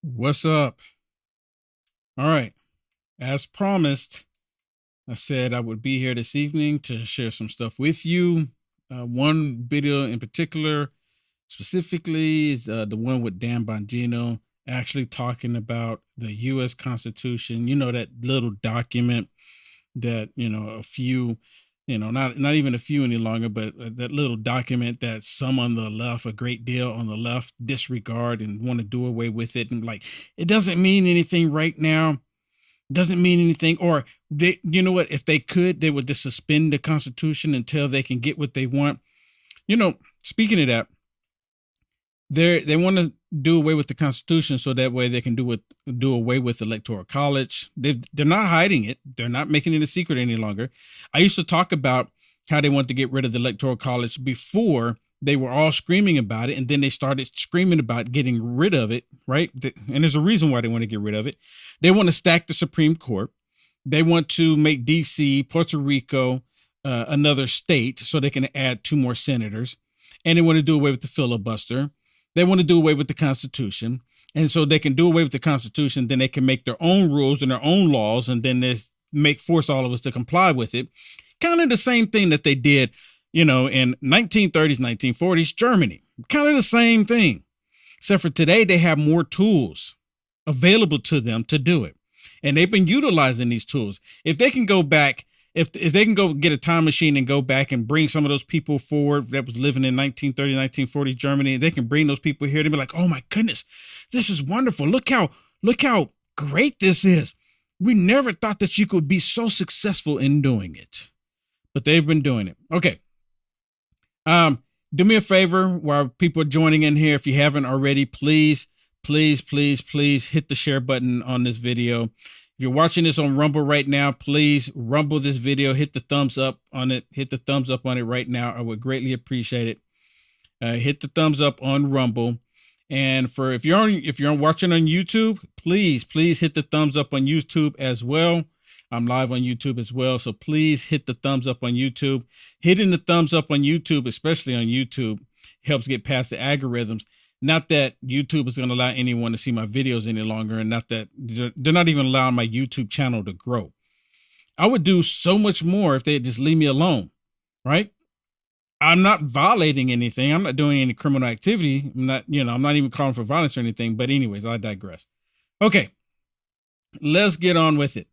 What's up? All right. As promised, I said I would be here this evening to share some stuff with you. One video in particular, specifically, is the one with Dan Bongino actually talking about the U.S. Constitution. You know, that little document that, a few, not even a few any longer, but that little document that some on the left, a great deal on the left, disregard and want to do away with it. And like, it doesn't mean anything right now, doesn't mean anything. Or they, you know what, if they could, they would just suspend the Constitution until they can get what they want. Speaking of that, they want to do away with the Constitution so that way they can do away with Electoral College. They're not hiding it. They're not making it a secret any longer. I used to talk about how they want to get rid of the Electoral College before they were all screaming about it, and then they started screaming about getting rid of it, right? And there's a reason why they want to get rid of it. They want to stack the Supreme Court. They want to make D.C., Puerto Rico, another state so they can add two more senators. And they want to do away with the filibuster. They want to do away with the Constitution. And so they can do away with the Constitution, then they can make their own rules and their own laws, and then they force all of us to comply with it. Kind of the same thing that they did, in 1930s, 1940s, Germany. Kind of the same thing. Except for today, they have more tools available to them to do it. And they've been utilizing these tools. If they can go back, if they can go get a time machine and go back and bring some of those people forward that was living in 1930, 1940 Germany, they can bring those people here to be like, oh my goodness, this is wonderful. Look how great this is. We never thought that you could be so successful in doing it, but they've been doing it. Okay. Do me a favor while people are joining in here. If you haven't already, please hit the share button on this video. If you're watching this on Rumble right now, please rumble this video, hit the thumbs up on it right now. I would greatly appreciate it. Hit the thumbs up on Rumble. And if you're watching on YouTube, please hit the thumbs up on YouTube as well. I'm live on YouTube as well. So please hit the thumbs up on YouTube. Hitting the thumbs up on YouTube, especially on YouTube, helps get past the algorithms. Not that YouTube is going to allow anyone to see my videos any longer, and not that they're not even allowing my YouTube channel to grow. I would do so much more if they'd just leave me alone, right? I'm not violating anything. I'm not doing any criminal activity. I'm not even calling for violence or anything. But anyways, I digress. Okay, let's get on with it.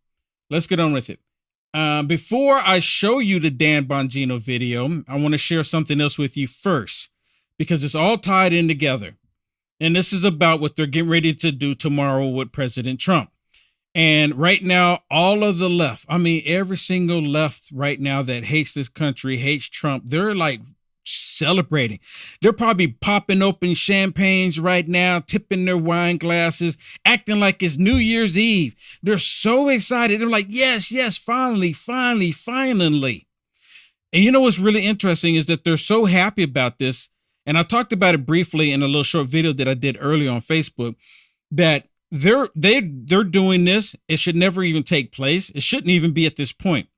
Before I show you the Dan Bongino video, I want to share something else with you first, because it's all tied in together. And this is about what they're getting ready to do tomorrow with President Trump. And right now, all of the left, every single left right now that hates this country, hates Trump, they're like celebrating. They're probably popping open champagnes right now, tipping their wine glasses, acting like it's New Year's Eve. They're so excited. They're like, yes, finally. And you know what's really interesting is that they're so happy about this. And I talked about it briefly in a little short video that I did earlier on Facebook, that they're doing this. It should never even take place. It shouldn't even be at this point.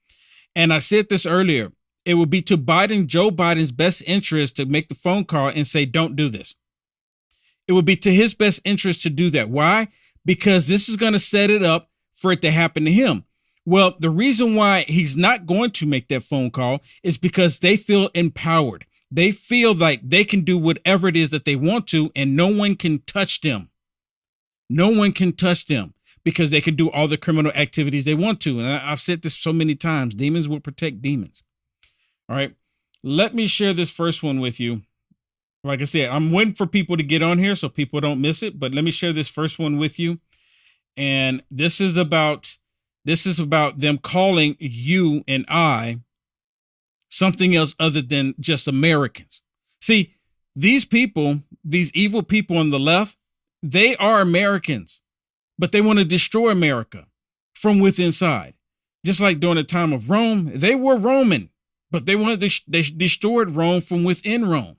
And I said this earlier. It would be to Joe Biden's best interest to make the phone call and say, don't do this. It would be to his best interest to do that. Why? Because this is going to set it up for it to happen to him. Well, the reason why he's not going to make that phone call is because they feel empowered. They feel like they can do whatever it is that they want to, and no one can touch them. No one can touch them because they can do all the criminal activities they want to. And I've said this so many times, demons will protect demons. All right, let me share this first one with you. Like I said, I'm waiting for people to get on here so people don't miss it. But let me share this first one with you. And this is about them calling you and I something else other than just Americans. See, these people, these evil people on the left, they are Americans, but they want to destroy America from within inside. Just like during the time of Rome, they were Roman, but they destroyed Rome from within Rome.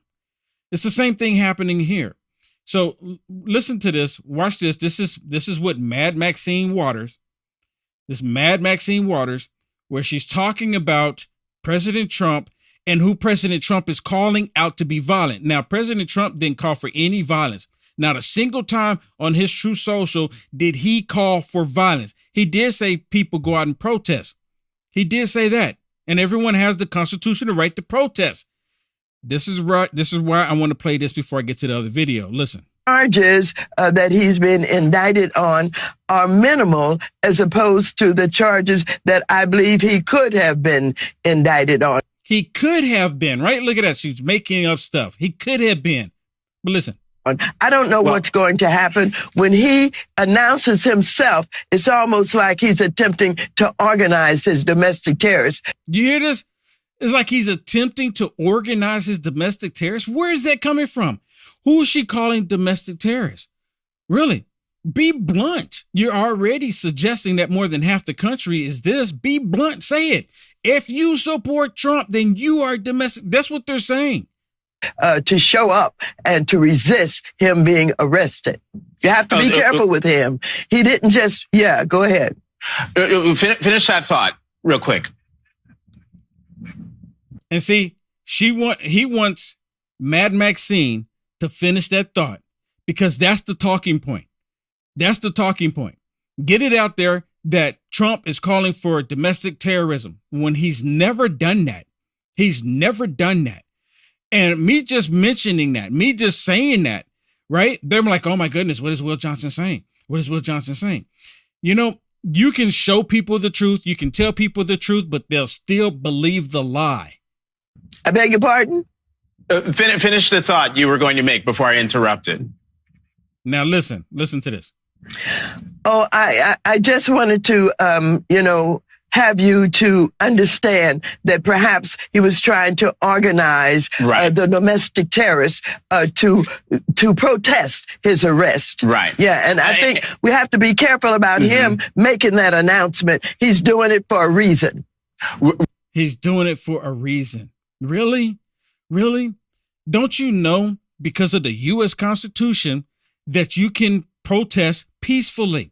It's the same thing happening here. So listen to this. Watch this. This is what Mad Maxine Waters, where she's talking about President Trump and who President Trump is calling out to be violent. Now, President Trump didn't call for any violence. Not a single time on his True Social did he call for violence. He did say people go out and protest. He did say that. And everyone has the constitutional right to protest. This is right. This is why I want to play this before I get to the other video. Listen. Charges that he's been indicted on are minimal as opposed to the charges that I believe he could have been indicted on. He could have been, right? Look at that. She's making up stuff. He could have been. But listen. I don't know what's going to happen. When he announces himself, it's almost like he's attempting to organize his domestic terrorists. You hear this? It's like he's attempting to organize his domestic terrorists. Where is that coming from? Who is she calling domestic terrorists? Really? Be blunt. You're already suggesting that more than half the country is this. Be blunt. Say it. If you support Trump, then you are domestic. That's what they're saying. To show up and to resist him being arrested. You have to be careful with him. He didn't just, go ahead. Finish that thought real quick. And see, he wants Mad Maxine to finish that thought because that's the talking point. That's the talking point. Get it out there that Trump is calling for domestic terrorism when he's never done that. He's never done that. And me just mentioning that, me just saying that, right? They're like, oh my goodness, what is Will Johnson saying? What is Will Johnson saying? You know, you can show people the truth. You can tell people the truth, but they'll still believe the lie. I beg your pardon? Finish the thought you were going to make before I interrupted. Now listen to this. Oh, I just wanted to, have you to understand that perhaps he was trying to organize the domestic terrorists to protest his arrest. Right. Yeah, and I think we have to be careful about him making that announcement. He's doing it for a reason. He's doing it for a reason. Really? Really? Don't you know, because of the U.S. Constitution, that you can protest peacefully?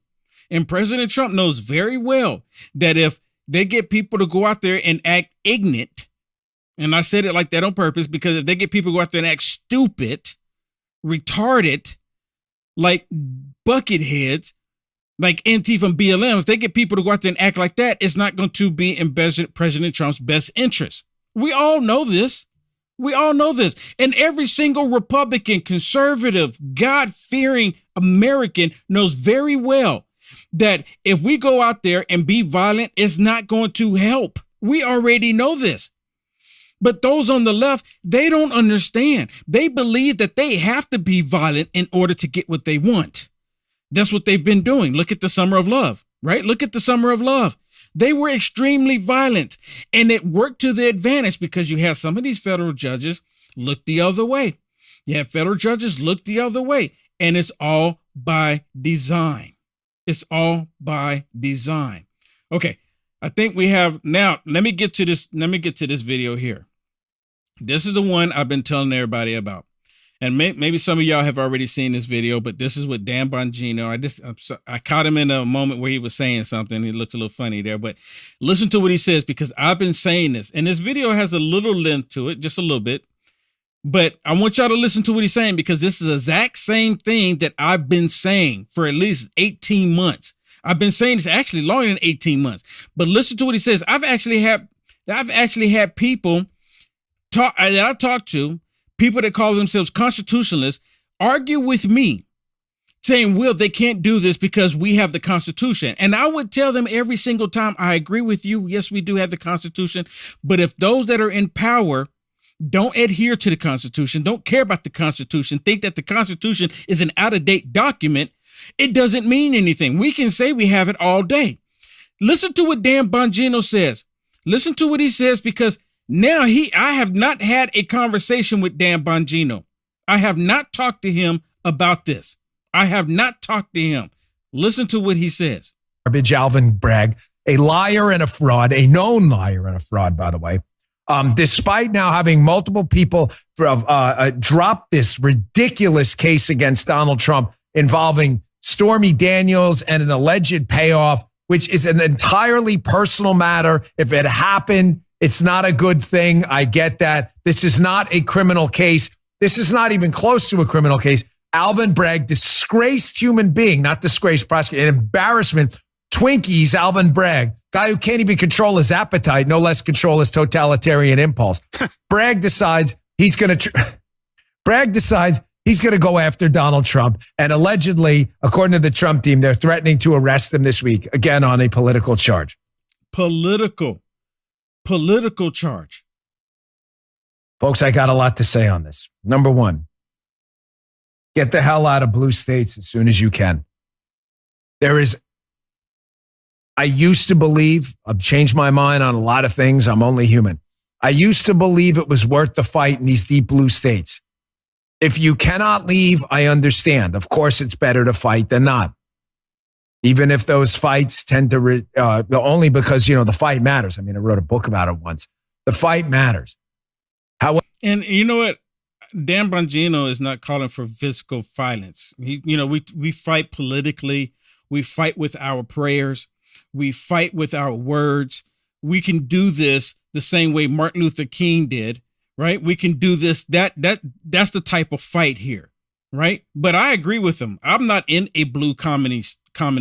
And President Trump knows very well that if they get people to go out there and act ignorant, and I said it like that on purpose, because if they get people to go out there and act stupid, retarded, like bucket heads, like Antifa and BLM, if they get people to go out there and act like that, it's not going to be in President Trump's best interest. We all know this. We all know this. And every single Republican, conservative, God-fearing American knows very well that if we go out there and be violent, it's not going to help. We already know this. But those on the left, they don't understand. They believe that they have to be violent in order to get what they want. That's what they've been doing. Look at the Summer of Love, right? Look at the Summer of Love. They were extremely violent, and it worked to their advantage because you have some of these federal judges look the other way. You have federal judges look the other way, and it's all by design. It's all by design. Okay, I think we have now. Let me get to this. Let me get to this video here. This is the one I've been telling everybody about. And maybe some of y'all have already seen this video, but this is with Dan Bongino. I caught him in a moment where he was saying something. He looked a little funny there, but listen to what he says, because I've been saying this. And this video has a little length to it, just a little bit. But I want y'all to listen to what he's saying, because this is the exact same thing that I've been saying for at least 18 months. I've been saying this actually longer than 18 months. But listen to what he says. I've actually had people that I talked to, people that call themselves constitutionalists, argue with me saying, Will, they can't do this because we have the Constitution. And I would tell them every single time, I agree with you. Yes, we do have the Constitution. But if those that are in power don't adhere to the Constitution, don't care about the Constitution, think that the Constitution is an out-of-date document, it doesn't mean anything. We can say we have it all day. Listen to what Dan Bongino says. Listen to what he says, because now I have not had a conversation with Dan Bongino. I have not talked to him about this. I have not talked to him. Listen to what he says. Garbage Alvin Bragg, a liar and a fraud, a known liar and a fraud, by the way. Despite now having multiple people drop this ridiculous case against Donald Trump involving Stormy Daniels and an alleged payoff, which is an entirely personal matter. If it happened, it's not a good thing. I get that. This is not a criminal case. This is not even close to a criminal case. Alvin Bragg, disgraced human being, not disgraced prosecutor, an embarrassment. Twinkies, Alvin Bragg, guy who can't even control his appetite, no less control his totalitarian impulse. Bragg decides he's going to go after Donald Trump. And allegedly, according to the Trump team, they're threatening to arrest him this week, again, on a political charge. Political charge. Folks, I got a lot to say on this. Number one, get the hell out of blue states as soon as you can. I used to believe, I've changed my mind on a lot of things. I'm only human. I used to believe it was worth the fight in these deep blue states. If you cannot leave, I understand. Of course, it's better to fight than not. Even if those fights tend to, only because, the fight matters. I mean, I wrote a book about it once. The fight matters. And you know what? Dan Bongino is not calling for physical violence. We fight politically. We fight with our prayers. We fight with our words. We can do this the same way Martin Luther King did, right? We can do this. That's the type of fight here, right? But I agree with him. I'm not in a blue communist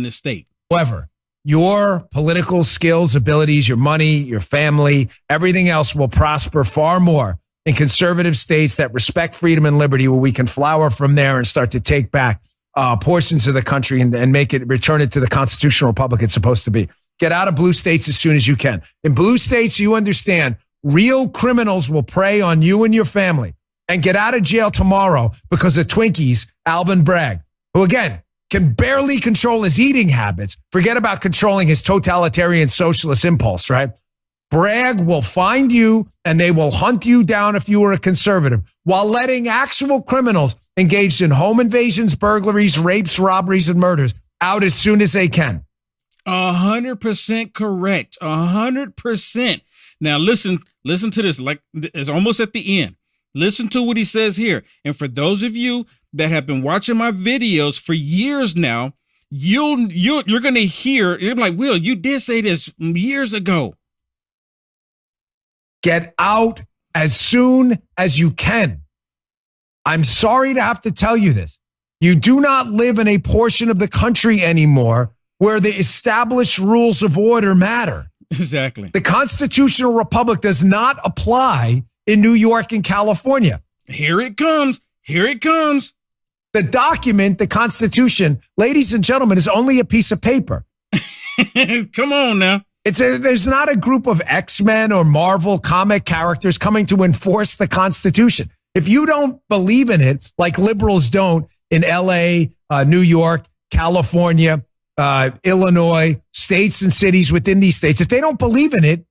state. However, your political skills, abilities, your money, your family, everything else will prosper far more in conservative states that respect freedom and liberty, where we can flower from there and start to take back portions of the country and return it to the constitutional republic it's supposed to be. Get out of blue states as soon as you can. In blue states, you understand real criminals will prey on you and your family, and get out of jail tomorrow because of Twinkies, Alvin Bragg, who again can barely control his eating habits. Forget about controlling his totalitarian socialist impulse, right? Bragg will find you and they will hunt you down if you are a conservative, while letting actual criminals engaged in home invasions, burglaries, rapes, robberies, and murders out as soon as they can. 100% correct. 100%. Now listen to this. Like, it's almost at the end. Listen to what he says here. And for those of you that have been watching my videos for years now, you're going to hear, you're like, Will, you did say this years ago. Get out as soon as you can. I'm sorry to have to tell you this. You do not live in a portion of the country anymore where the established rules of order matter. Exactly. The constitutional republic does not apply in New York and California. Here it comes. Here it comes. The document, the Constitution, ladies and gentlemen, is only a piece of paper. Come on now. There's not a group of X-Men or Marvel comic characters coming to enforce the Constitution. If you don't believe in it, like liberals don't in LA, New York, California, Illinois, states and cities within these states, if they don't believe in it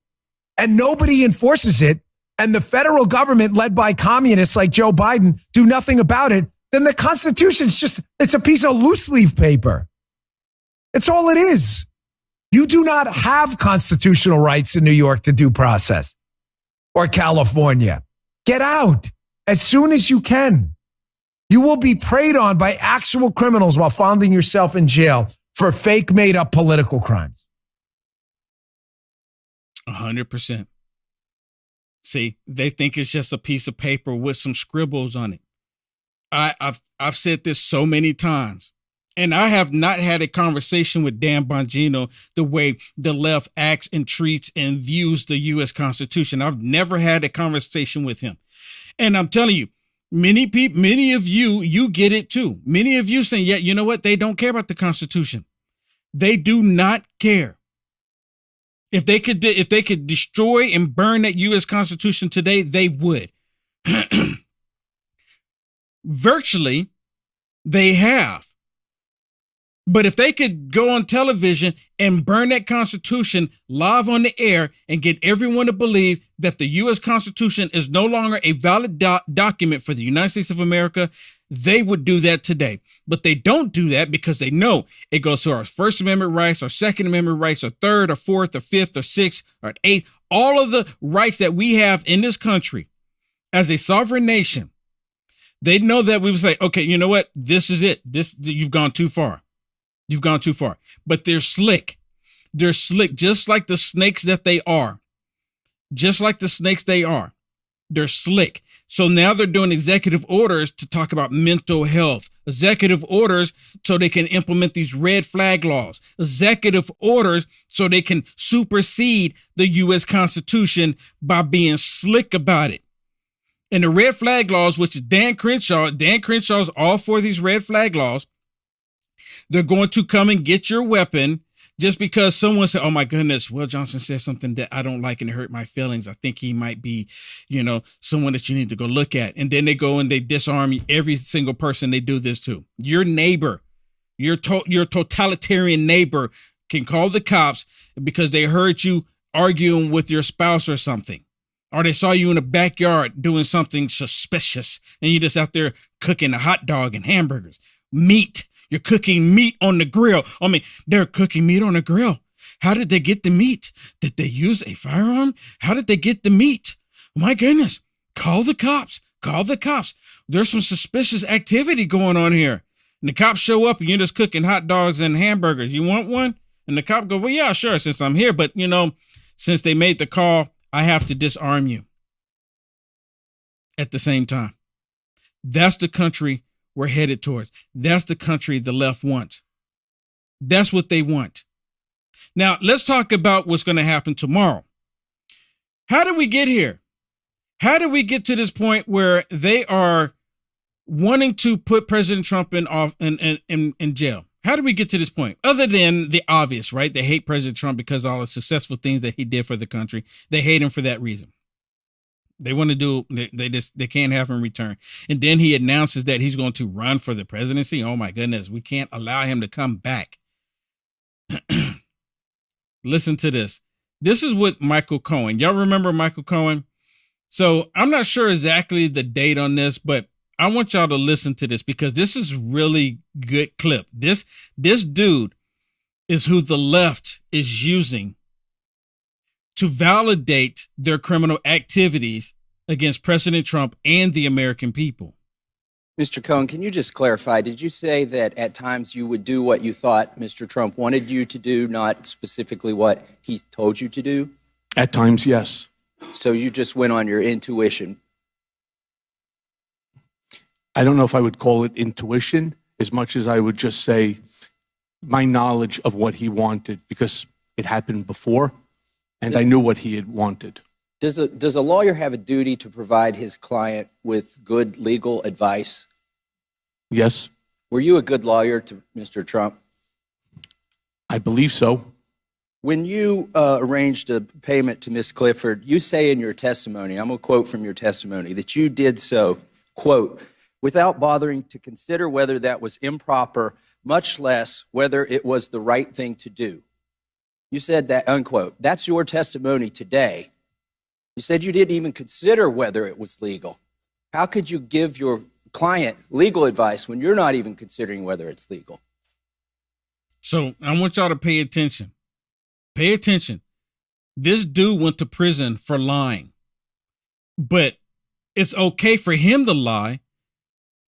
and nobody enforces it, and the federal government led by communists like Joe Biden do nothing about it, then the Constitution's it's a piece of loose leaf paper. It's all it is. You do not have constitutional rights in New York to due process or California. Get out as soon as you can. You will be preyed on by actual criminals while finding yourself in jail for fake made up political crimes. 100%. See, they think it's just a piece of paper with some scribbles on it. I've said this so many times. And I have not had a conversation with Dan Bongino the way the left acts and treats and views the U.S. Constitution. I've never had a conversation with him. And I'm telling you, many people, many of you get it too. Many of you saying, yeah, you know what? They don't care about the Constitution. They do not care. If they could destroy and burn that U.S. Constitution today, they would. Virtually, they have. But if they could go on television and burn that Constitution live on the air and get everyone to believe that the U.S. Constitution is no longer a valid document for the United States of America, they would do that today. But they don't do that because they know it goes to our First Amendment rights, our Second Amendment rights, our third, or fourth, or fifth, or sixth, or eighth, all of the rights that we have in this country as a sovereign nation. They know that we would say, okay, you know what? This is it. You've gone too far. You've gone too far. But they're slick. They're slick, just like the snakes that they are. Just like the snakes they are. They're slick. So now they're doing executive orders to talk about mental health, executive orders so they can implement these red flag laws, executive orders so they can supersede the U.S. Constitution by being slick about it. And the red flag laws, which is Dan Crenshaw's all for these red flag laws. They're going to come and get your weapon just because someone said, oh my goodness, Will Johnson said something that I don't like and it hurt my feelings. I think he might be, someone that you need to go look at. And then they go and they disarm every single person they do this to. Your neighbor, your totalitarian neighbor can call the cops because they heard you arguing with your spouse or something. Or they saw you in the backyard doing something suspicious and you're just out there cooking a hot dog and hamburgers, meat. You're cooking meat on the grill. I mean, they're cooking meat on the grill. How did they get the meat? Did they use a firearm? How did they get the meat? My goodness. Call the cops. Call the cops. There's some suspicious activity going on here. And the cops show up and you're just cooking hot dogs and hamburgers. You want one? And the cop go, well, yeah, sure, since I'm here. But, since they made the call, I have to disarm you at the same time. That's the country we're headed towards. That's the country the left wants. That's what they want. Now, let's talk about what's going to happen tomorrow. How did we get here? How did we get to this point where they are wanting to put President Trump in jail? How did we get to this point? Other than the obvious, right? They hate President Trump because of all the successful things that he did for the country. They hate him for that reason. They want to do, they can't have him return. And then he announces that he's going to run for the presidency. Oh my goodness, we can't allow him to come back. Listen to this. This is with Michael Cohen. Y'all remember Michael Cohen? So I'm not sure exactly the date on this, but I want y'all to listen to this because this is really good clip. This dude is who the left is using to validate their criminal activities against President Trump and the American people. Mr. Cohen, can you just clarify, did you say that at times you would do what you thought Mr. Trump wanted you to do, not specifically what he told you to do? At times, yes. So you just went on your intuition? I don't know if I would call it intuition as much as I would just say my knowledge of what he wanted because it happened before. And I knew what he had wanted. Does a lawyer have a duty to provide his client with good legal advice? Yes. Were you a good lawyer to Mr. Trump? I believe so. When you arranged a payment to Ms. Clifford, you say in your testimony, I'm going to quote from your testimony, that you did so, quote, without bothering to consider whether that was improper, much less whether it was the right thing to do. You said that, unquote. That's your testimony today. You said you didn't even consider whether it was legal. How could you give your client legal advice when you're not even considering whether it's legal? So I want y'all to pay attention. Pay attention. This dude went to prison for lying, but it's okay for him to lie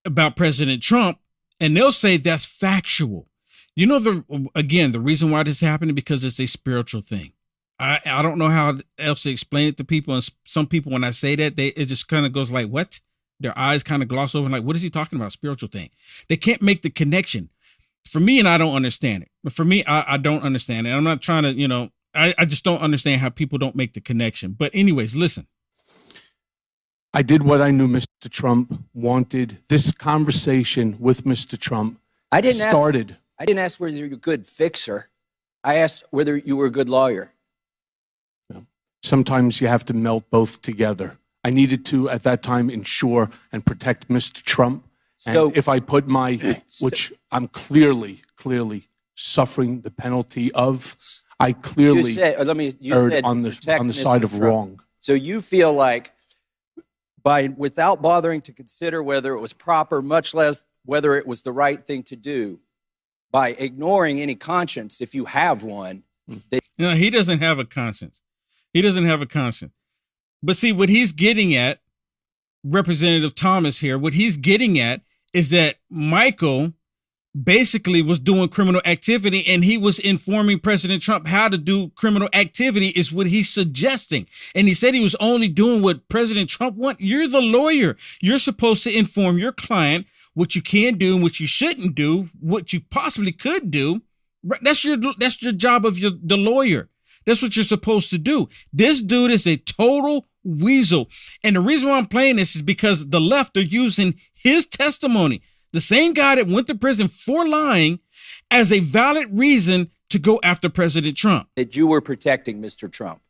about President Trump, and they'll say that's factual. The reason why this happened is because it's a spiritual thing. I don't know how else to explain it to people. And some people, when I say that, it just kind of goes like, what? Their eyes kind of gloss over and like, what is he talking about? Spiritual thing. They can't make the connection. For me, and I don't understand it. But for me, I don't understand it. I'm not trying to, I just don't understand how people don't make the connection. But anyways, listen. I did what I knew Mr. Trump wanted. This conversation with Mr. Trump started. I didn't ask whether you're a good fixer. I asked whether you were a good lawyer. Sometimes you have to melt both together. I needed to, at that time, ensure and protect Mr. Trump. So, and if I put which I'm clearly suffering the penalty of, I clearly erred on the side of wrong. So you feel like without bothering to consider whether it was proper, much less whether it was the right thing to do, by ignoring any conscience, if you have one. He doesn't have a conscience. He doesn't have a conscience. But see, what he's getting at, Representative Thomas here, what he's getting at is that Michael basically was doing criminal activity, and he was informing President Trump how to do criminal activity is what he's suggesting. And he said he was only doing what President Trump wants. You're the lawyer. You're supposed to inform your client what you can do and what you shouldn't do, what you possibly could do. That's your job of the lawyer. That's what you're supposed to do. This dude is a total weasel. And the reason why I'm playing this is because the left are using his testimony, the same guy that went to prison for lying, as a valid reason to go after President Trump. That you were protecting Mr. Trump.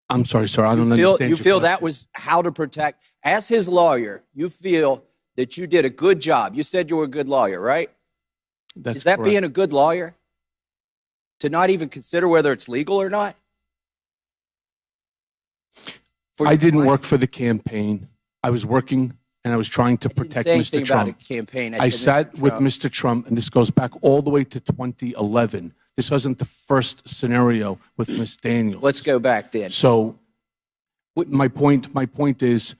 I'm sorry, sir. I don't understand. You feel that was how to protect, as his lawyer, you feel that you did a good job. You said you were a good lawyer, right? That's Is that correct. being a good lawyer? To not even consider whether it's legal or not? I didn't work for the campaign. I was working and I was trying to I didn't protect say Mr. anything Trump. about a campaign. I said sat Mr. with Trump. Mr. Trump, and this goes back all the way to 2011. This wasn't the first scenario with Ms. Daniels. Let's go back then. So my point is,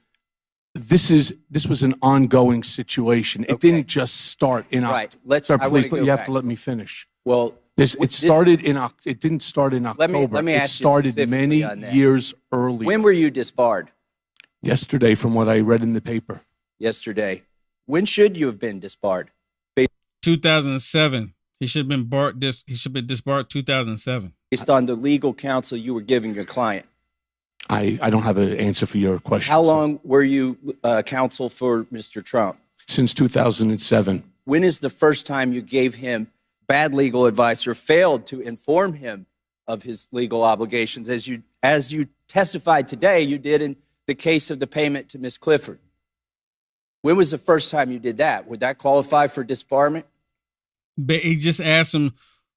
this was an ongoing situation. It Okay. didn't just start in Right. October. Sir, I wanna please, go you have back. to let me finish. Well, It started in It didn't start in October. let me it ask you started specifically many on that. years earlier. when were you disbarred? Yesterday, from what I read in the paper. Yesterday. When should you have been disbarred? 2007. He should have been disbarred 2007. Based on the legal counsel you were giving your client. I don't have an answer for your question. How sir. long were you counsel for Mr. Trump? Since 2007. When is the first time you gave him bad legal advice or failed to inform him of his legal obligations, as you testified today you did in the case of the payment to Ms. Clifford? When was the first time you did that? Would that qualify for disbarment? But he just asked him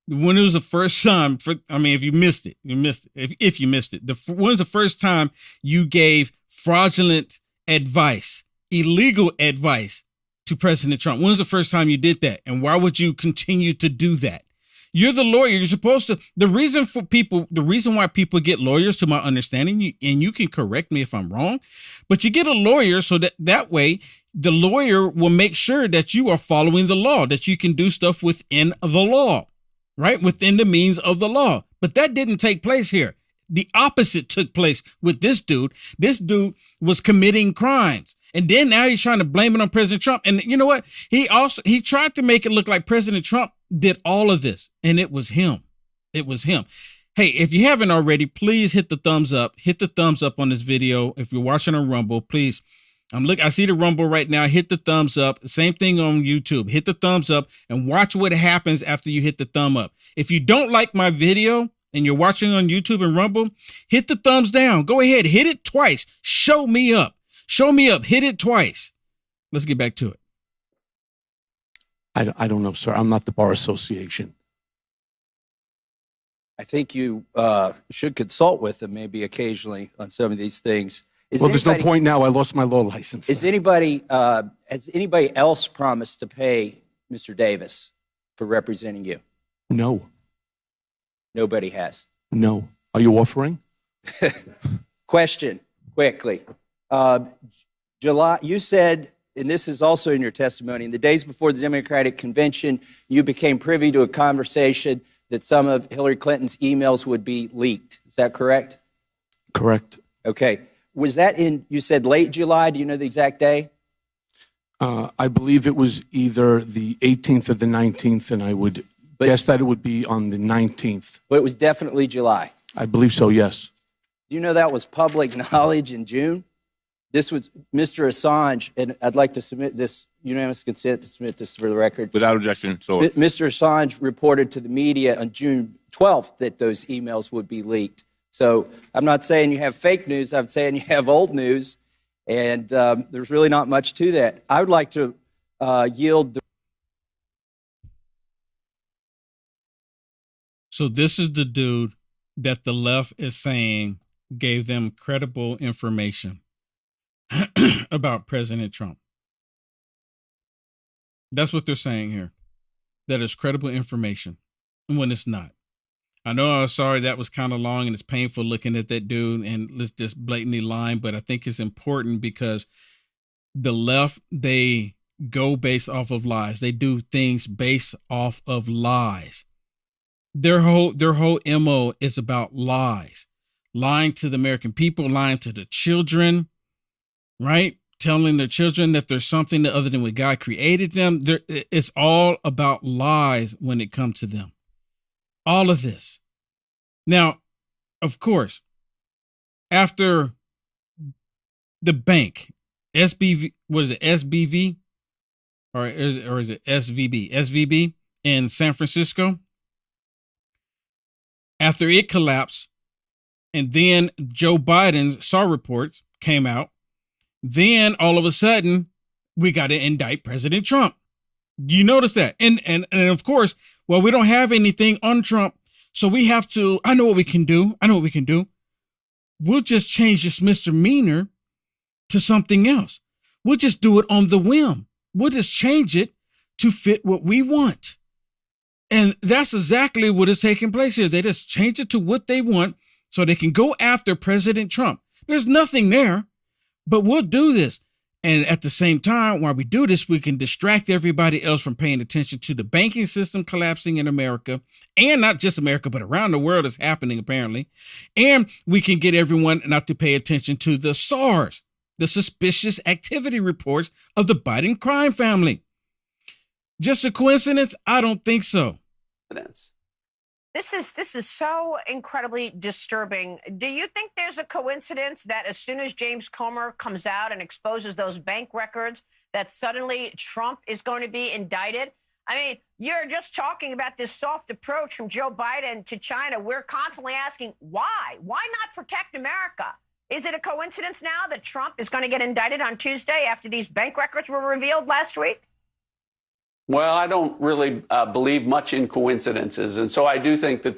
when it was the first time. If you missed it, you missed it. If you missed it, when was the first time you gave fraudulent advice, illegal advice to President Trump? When was the first time you did that? And why would you continue to do that? You're the lawyer. You're supposed to. The reason why people get lawyers, to my understanding, and you can correct me if I'm wrong, but you get a lawyer so that way the lawyer will make sure that you are following the law, that you can do stuff within the law, right? Within the means of the law. But that didn't take place here. The opposite took place with this dude. This dude was committing crimes. And then now he's trying to blame it on President Trump. And you know what? He tried to make it look like President Trump did all of this. And it was him. It was him. Hey, if you haven't already, please hit the thumbs up. Hit the thumbs up on this video. If you're watching on Rumble, please. I see the Rumble right now. Hit the thumbs up. Same thing on YouTube. Hit the thumbs up and watch what happens after you hit the thumb up. If you don't like my video and you're watching on YouTube and Rumble, hit the thumbs down. Go ahead. Hit it twice. Show me up. Show me up. Hit it twice. Let's get back to it. I don't know, sir. I'm not the Bar Association. I think you should consult with them maybe occasionally on some of these things. There's no point now. I lost my law license. Has anybody else promised to pay Mr. Davis for representing you? No. Nobody has. No. Are you offering? Question, quickly. July, you said, and this is also in your testimony, in the days before the Democratic Convention, you became privy to a conversation that some of Hillary Clinton's emails would be leaked. Is that correct? Correct. Okay. Was that you said late July? Do you know the exact day? I believe it was either the 18th or the 19th, and I would guess that it would be on the 19th. But it was definitely July. I believe so, yes. Do you know that was public knowledge in June? This was Mr. Assange, and I'd like to submit this, unanimous consent to submit this for the record. Without objection. So Mr. Assange reported to the media on June 12th that those emails would be leaked. So I'm not saying you have fake news. I'm saying you have old news, and there's really not much to that. I would like to yield the. So this is the dude that the left is saying gave them credible information about President Trump. That's what they're saying here. That is credible information when it's not. I know I was sorry that was kind of long and it's painful looking at that dude and let's just blatantly lying, but I think it's important because the left, they go based off of lies. They do things based off of lies. Their whole MO is about lies. Lying to the American people, lying to the children, right? Telling their children that there's something other than what God created them. It's all about lies when it comes to them. All of this. Now, of course, after the bank, SBV, what is it, SBV? Or is it SVB? SVB in San Francisco. After it collapsed, and then Joe Biden's SAR reports came out, then all of a sudden we got to indict President Trump. You notice that? And of course, well, we don't have anything on Trump, so we have to, I know what we can do. We'll just change this misdemeanor to something else. We'll just do it on the whim. We'll just change it to fit what we want. And that's exactly what is taking place here. They just change it to what they want so they can go after President Trump. There's nothing there, but we'll do this. And at the same time, while we do this, we can distract everybody else from paying attention to the banking system collapsing in America, and not just America, but around the world is happening apparently. And we can get everyone not to pay attention to the SARS, the suspicious activity reports of the Biden crime family. Just a coincidence? I don't think so. This is so incredibly disturbing. Do you think there's a coincidence that as soon as James Comer comes out and exposes those bank records, that suddenly Trump is going to be indicted? I mean, you're just talking about this soft approach from Joe Biden to China. We're constantly asking, why? Why not protect America? Is it a coincidence now that Trump is going to get indicted on Tuesday after these bank records were revealed last week? Well, I don't really believe much in coincidences. And so I do think that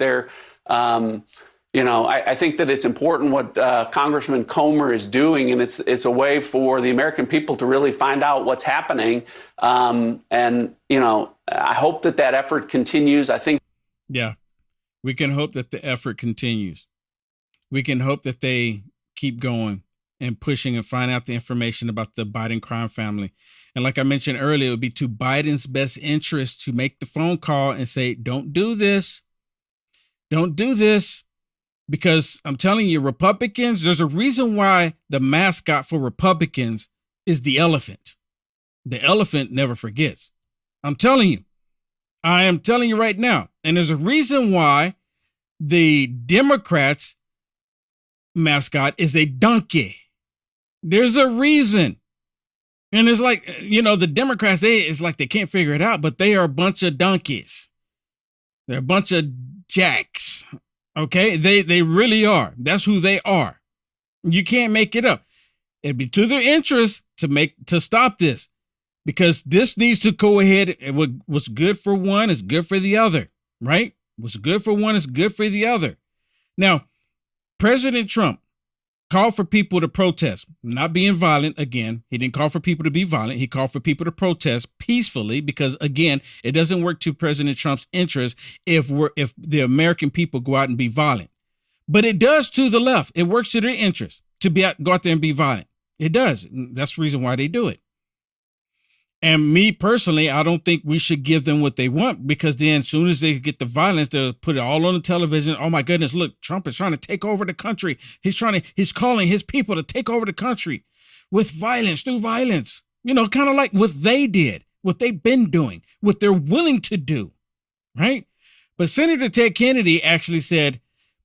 I think that it's important what Congressman Comer is doing, and it's a way for the American people to really find out what's happening. I hope that effort continues. I think. Yeah, we can hope that the effort continues. We can hope that they keep going and pushing and find out the information about the Biden crime family. And like I mentioned earlier, it would be to Biden's best interest to make the phone call and say, don't do this. Don't do this. Because I'm telling you, Republicans, there's a reason why the mascot for Republicans is the elephant. The elephant never forgets. I'm telling you. I am telling you right now. And there's a reason why the Democrats' mascot is a donkey. There's a reason. And it's like, the Democrats, it's like they can't figure it out, but they are a bunch of donkeys. They're a bunch of jacks. Okay? They really are. That's who they are. You can't make it up. It'd be to their interest to stop this, because this needs to go ahead. What's good for one is good for the other, right? What's good for one is good for the other. Now, President Trump called for people to protest, not being violent. Again, he didn't call for people to be violent. He called for people to protest peacefully, because again, it doesn't work to President Trump's interest if the American people go out and be violent. But it does to the left. It works to their interest to go out there and be violent. It does. That's the reason why they do it. And me personally, I don't think we should give them what they want, because then as soon as they get the violence, they'll put it all on the television. Oh my goodness, look, Trump is trying to take over the country. He's calling his people to take over the country with violence, through violence. Kind of like what they did, what they've been doing, what they're willing to do, right? But Senator Ted Kennedy actually said,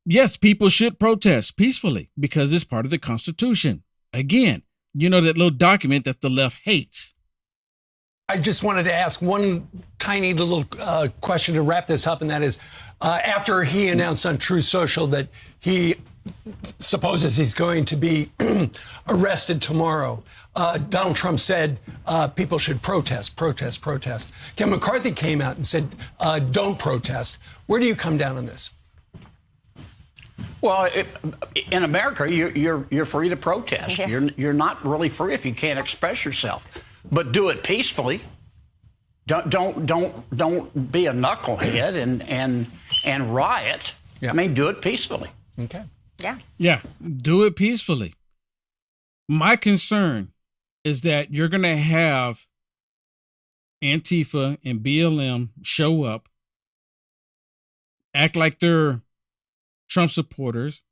yes, people should protest peacefully because it's part of the Constitution. Again, that little document that the left hates. I just wanted to ask one tiny little question to wrap this up, and that is, after he announced on Truth Social that he supposes he's going to be arrested tomorrow, Donald Trump said people should protest. Ken McCarthy came out and said, don't protest. Where do you come down on this? Well, in America, you're free to protest. Yeah. You're not really free if you can't express yourself. But do it peacefully. Don't be a knucklehead and riot. Yeah. I mean, do it peacefully. Okay. Yeah. Yeah. Do it peacefully. My concern is that you're going to have Antifa and BLM show up, act like they're Trump supporters,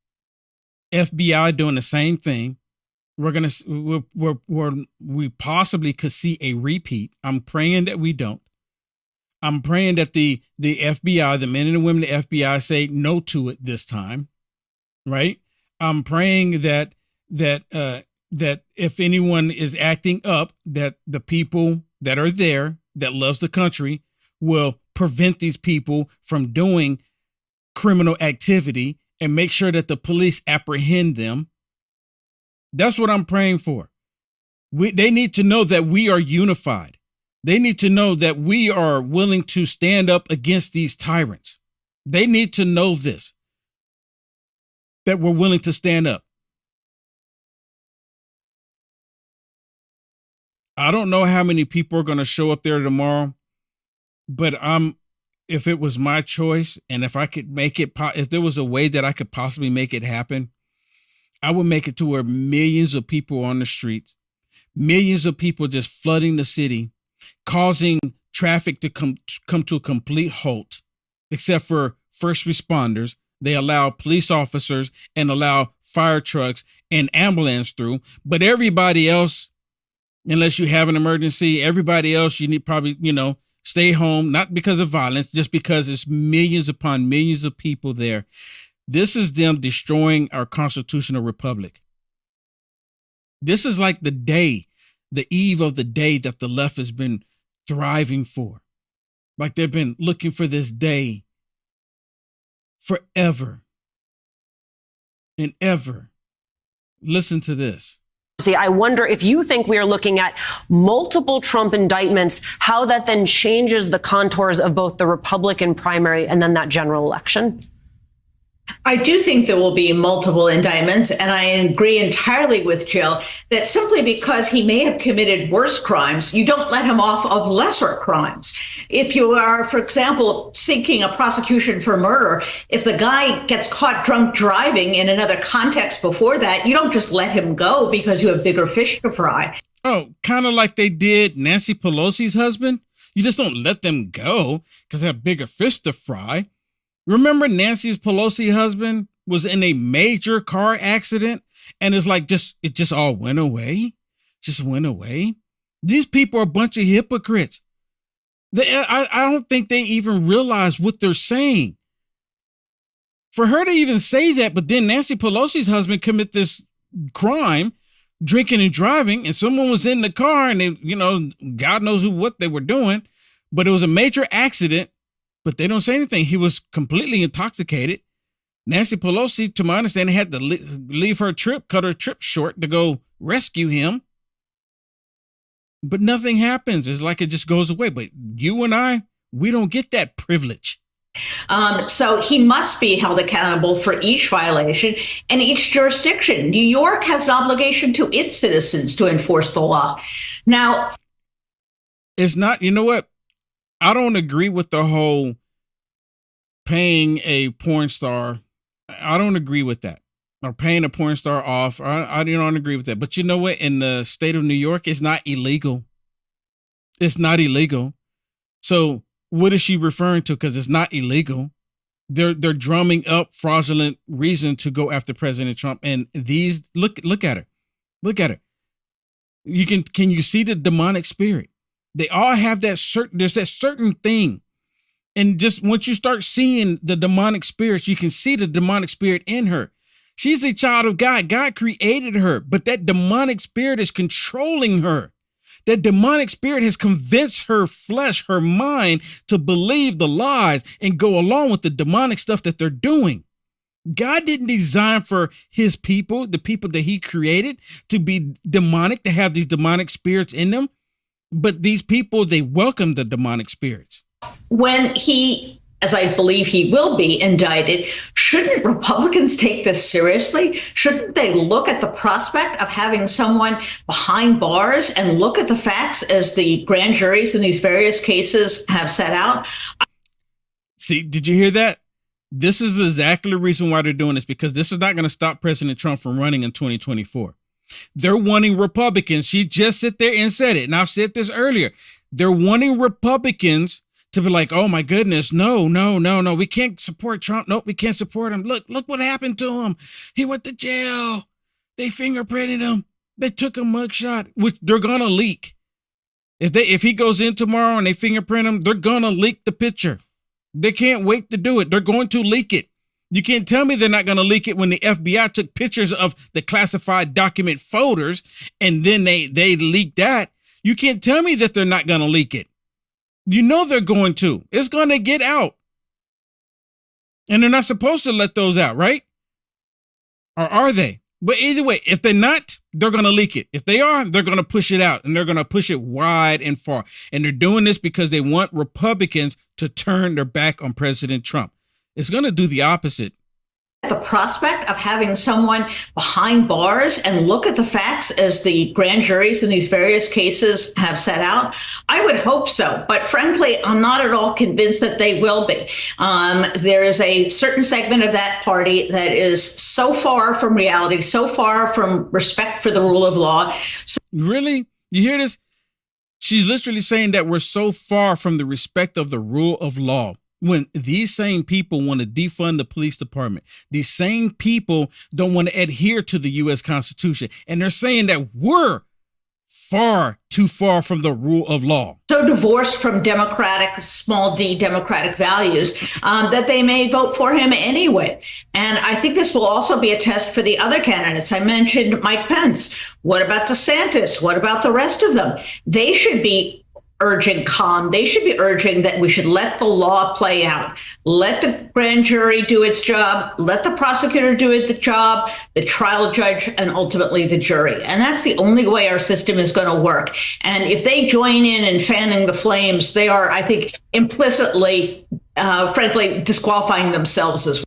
FBI doing the same thing, we possibly could see a repeat. I'm praying that we don't. I'm praying that the FBI, the men and the women of the FBI, say no to it this time, right? I'm praying that if anyone is acting up, that the people that are there that loves the country will prevent these people from doing criminal activity and make sure that the police apprehend them. That's what I'm praying for. They need to know that we are unified. They need to know that we are willing to stand up against these tyrants. They need to know this, that we're willing to stand up. I don't know how many people are going to show up there tomorrow, but if it was my choice and if I could make it, if there was a way that I could possibly make it happen, I would make it to where millions of people on the streets, millions of people just flooding the city, causing traffic to come to a complete halt, except for first responders. They allow police officers and allow fire trucks and ambulance through, but everybody else, unless you have an emergency, everybody else, you need probably, stay home, not because of violence, just because it's millions upon millions of people there. This is them destroying our constitutional republic. This is like the eve of the day that the left has been thriving for. Like they've been looking for this day forever and ever. Listen to this. I wonder if you think we are looking at multiple Trump indictments, how that then changes the contours of both the Republican primary and then that general election. I do think there will be multiple indictments, and I agree entirely with Jill that simply because he may have committed worse crimes, you don't let him off of lesser crimes. If you are, for example, seeking a prosecution for murder, if the guy gets caught drunk driving in another context before that, you don't just let him go because you have bigger fish to fry. Oh, kind of like they did Nancy Pelosi's husband. You just don't let them go because they have bigger fish to fry. Remember Nancy Pelosi's husband was in a major car accident and it's like it just all went away. Just went away. These people are a bunch of hypocrites. I don't think they even realize what they're saying. For her to even say that, but then Nancy Pelosi's husband commit this crime, drinking and driving, and someone was in the car and they, God knows what they were doing, but it was a major accident. But they don't say anything. He was completely intoxicated. Nancy Pelosi, to my understanding, had to leave her trip, cut her trip short to go rescue him. But nothing happens. It's like it just goes away. But you and I, we don't get that privilege. So he must be held accountable for each violation and each jurisdiction. New York has an obligation to its citizens to enforce the law. Now, it's not, you know what? I don't agree with the whole paying a porn star. I don't agree with that. Or paying a porn star off. I don't agree with that. But you know what? In the state of New York, it's not illegal. It's not illegal. So what is she referring to? Because it's not illegal. They're drumming up fraudulent reason to go after President Trump. And these look at her. Look at her. Can you see the demonic spirit? They all have there's that certain thing. And just once you start seeing the demonic spirits, you can see the demonic spirit in her. She's a child of God. God created her, but that demonic spirit is controlling her. That demonic spirit has convinced her flesh, her mind to believe the lies and go along with the demonic stuff that they're doing. God didn't design for his people, the people that he created, to be demonic, to have these demonic spirits in them. But these people, they welcome the demonic spirits. When he, as I believe he will be indicted, shouldn't Republicans take this seriously? Shouldn't they look at the prospect of having someone behind bars and look at the facts as the grand juries in these various cases have set out? See, did you hear that? This is exactly the reason why they're doing this, because this is not going to stop President Trump from running in 2024. They're wanting Republicans. She just sit there and said it. And I've said this earlier. They're wanting Republicans to be like, oh my goodness, no, we can't support Trump. Nope, we can't support him. Look what happened to him. He went to jail. They fingerprinted him. They took a mugshot, which they're gonna leak. If he goes in tomorrow and they fingerprint him, they're gonna leak the picture. They can't wait to do it. They're going to leak it. You can't tell me they're not going to leak it when the FBI took pictures of the classified document folders and then they leaked that. You can't tell me that they're not going to leak it. You know they're going to. It's going to get out. And they're not supposed to let those out, right? Or are they? But either way, if they're not, they're going to leak it. If they are, they're going to push it out, and they're going to push it wide and far. And they're doing this because they want Republicans to turn their back on President Trump. It's going to do the opposite. The prospect of having someone behind bars and look at the facts as the grand juries in these various cases have set out, I would hope so. But frankly, I'm not at all convinced that they will be. There is a certain segment of that party that is so far from reality, so far from respect for the rule of law. Really? You hear this? She's literally saying that we're so far from the respect of the rule of law. When these same people want to defund the police department, these same people don't want to adhere to the U.S. Constitution. And they're saying that we're too far from the rule of law. So divorced from democratic, small d democratic values that they may vote for him anyway. And I think this will also be a test for the other candidates. I mentioned Mike Pence. What about DeSantis? What about the rest of them? They should be urging calm. They should be urging that we should let the law play out. Let the grand jury do its job. Let the prosecutor do the job, the trial judge, and ultimately the jury. And that's the only way our system is going to work. And if they join in fanning the flames, they are, I think, implicitly, frankly, disqualifying themselves as well.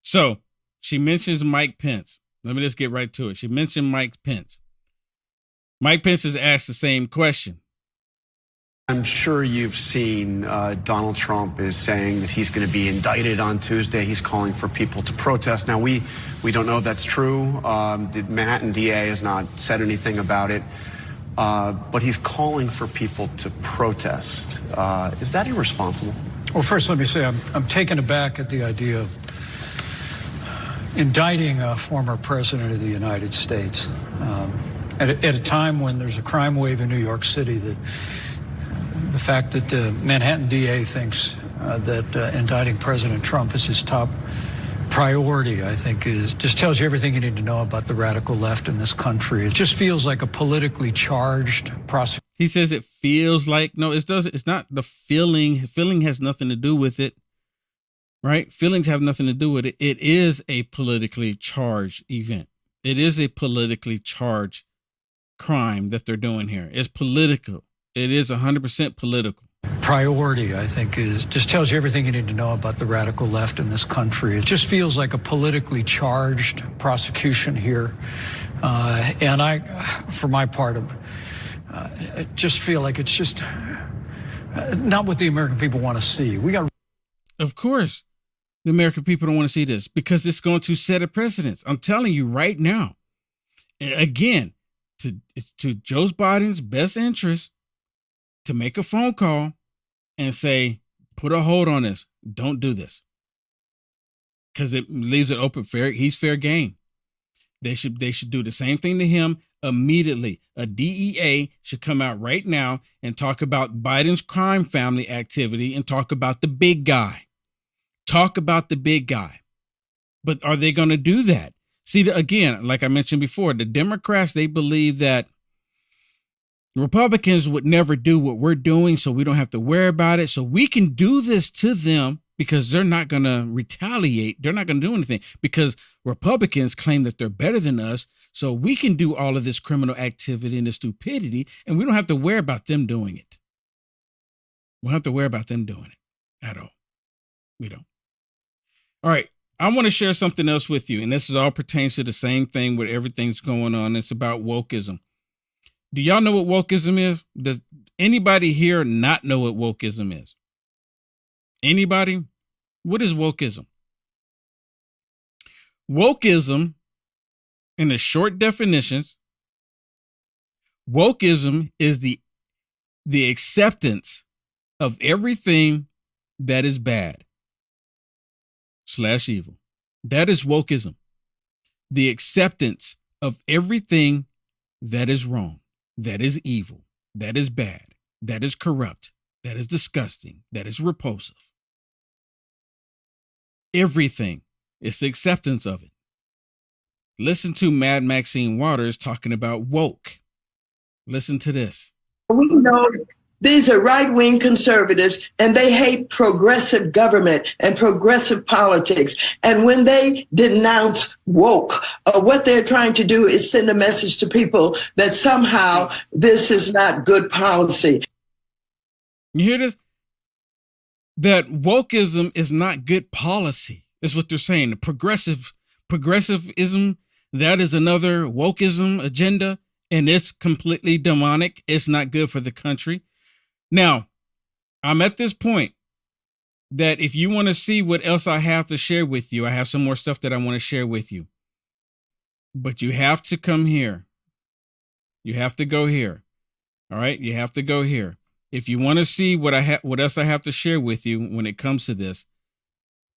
So she mentions Mike Pence. Let me just get right to it. She mentioned Mike Pence. Mike Pence has asked the same question. I'm sure you've seen Donald Trump is saying that he's going to be indicted on Tuesday. He's calling for people to protest. Now, we don't know if that's true. The Manhattan DA has not said anything about it. But he's calling for people to protest. Is that irresponsible? Well, first, let me say I'm taken aback at the idea of indicting a former president of the United States at a time when there's a crime wave in New York City. That the fact that the Manhattan DA thinks that indicting President Trump is his top priority, I think, just tells you everything you need to know about the radical left in this country. It just feels like a politically charged prosecution. He says it feels like, no, it doesn't. It's not the feeling. Feeling has nothing to do with it, right? Feelings have nothing to do with it. It is a politically charged event. It is a politically charged crime that they're doing here. It's political. It is 100% political. Priority, I think, just tells you everything you need to know about the radical left in this country. It just feels like a politically charged prosecution here. And I, for my part, I just feel like it's just not what the American people want to see. Of course, the American people don't want to see this because it's going to set a precedent. I'm telling you right now, again, to Joe Biden's best interest, to make a phone call and say, put a hold on this. Don't do this. Because it leaves it open. He's fair game. They should do the same thing to him immediately. A DEA should come out right now and talk about Biden's crime family activity and talk about the big guy. Talk about the big guy. But are they going to do that? See, again, like I mentioned before, the Democrats, they believe that Republicans would never do what we're doing, so we don't have to worry about it. So we can do this to them because they're not going to retaliate. They're not going to do anything because Republicans claim that they're better than us. So we can do all of this criminal activity and this stupidity, and we don't have to worry about them doing it. We don't have to worry about them doing it at all. We don't. All right. I want to share something else with you, and this is all pertains to the same thing with everything's going on. It's about wokeism. Do y'all know what wokeism is? Does anybody here not know what wokeism is? Anybody? What is wokeism? Wokeism, in the short definitions, wokeism is the the acceptance of everything that is bad / evil. That is wokeism. The acceptance of everything that is wrong, that is evil, that is bad, that is corrupt, that is disgusting, that is repulsive. Everything. It's the acceptance of it. Listen to Mad Maxine Waters talking about woke. Listen to this. We know these are right-wing conservatives, and they hate progressive government and progressive politics. And when they denounce woke, what they're trying to do is send a message to people that somehow this is not good policy. You hear this? That wokeism is not good policy, is what they're saying. The progressivism, that is another wokeism agenda, and it's completely demonic. It's not good for the country. Now, I'm at this point that if you want to see what else I have to share with you, I have some more stuff that I want to share with you. But you have to come here. You have to go here. All right? You have to go here. If you want to see what else I have to share with you when it comes to this,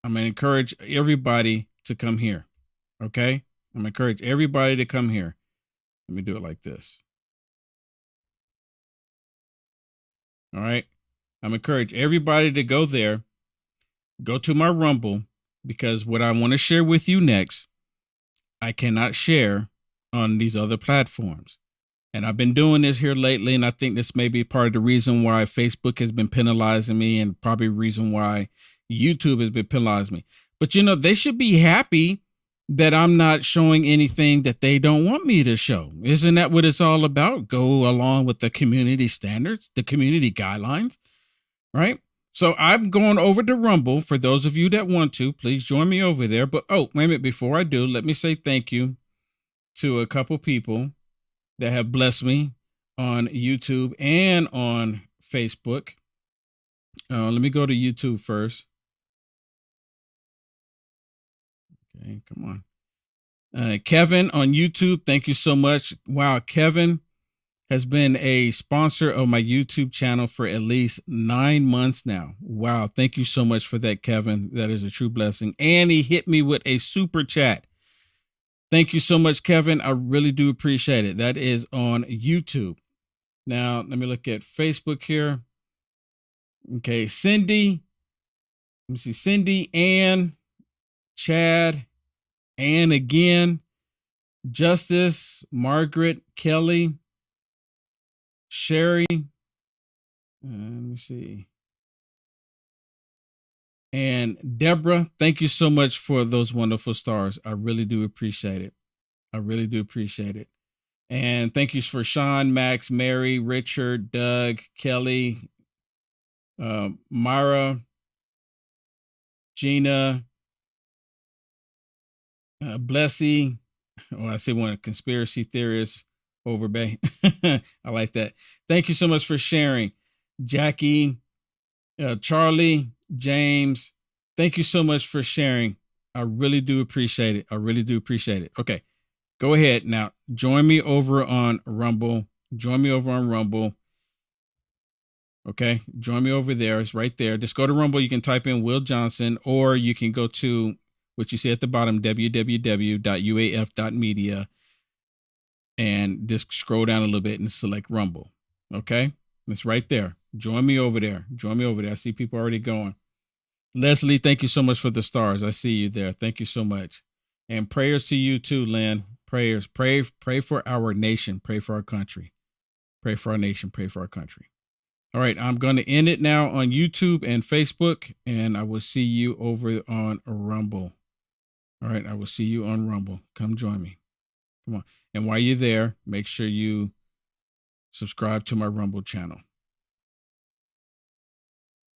I'm going to encourage everybody to come here. Okay? I'm going to encourage everybody to come here. Let me do it like this. All right. I'm encourage everybody to go there, go to my Rumble, because what I want to share with you next, I cannot share on these other platforms. And I've been doing this here lately, and I think this may be part of the reason why Facebook has been penalizing me, and probably the reason why YouTube has been penalizing me. But, you know, they should be happy that I'm not showing anything that they don't want me to show. Isn't that what it's all about? Go along with the community standards, the community guidelines, right? So I'm going over to Rumble. For those of you that want to, please join me over there. But, oh, wait a minute. Before I do, let me say thank you to a couple people that have blessed me on YouTube and on Facebook. Let me go to YouTube first. Okay, come on. Kevin on YouTube, thank you so much. Wow, Kevin has been a sponsor of my YouTube channel for at least 9 months now. Wow, thank you so much for that, Kevin. That is a true blessing. And he hit me with a super chat. Thank you so much, Kevin. I really do appreciate it. That is on YouTube. Now, let me look at Facebook here. Okay, Cindy. Let me see, Cindy, Ann, Chad, Ann again, Justice, Margaret, Kelly, Sherry. Let me see. And Deborah, thank you so much for those wonderful stars. I really do appreciate it. I really do appreciate it. And thank you for Sean, Max, Mary, Richard, Doug, Kelly, Myra, Gina, Blessy. Oh, I see one conspiracy theorist over Bay. I like that. Thank you so much for sharing. Jackie, Charlie, James, thank you so much for sharing. I really do appreciate it. I really do appreciate it. Okay, go ahead now. Join me over on Rumble. Join me over on Rumble. Okay, join me over there. It's right there. Just go to Rumble. You can type in Will Johnson, or you can go to what you see at the bottom, www.uaf.media, and just scroll down a little bit and select Rumble. Okay, it's right there. Join me over there. Join me over there. I see people already going. Leslie, thank you so much for the stars. I see you there. Thank you so much. And prayers to you too, Lynn. Prayers. Pray for our nation. Pray for our country. Pray for our nation. Pray for our country. All right, I'm going to end it now on YouTube and Facebook, and I will see you over on Rumble. All right, I will see you on Rumble. Come join me. Come on. And while you're there, make sure you subscribe to my Rumble channel.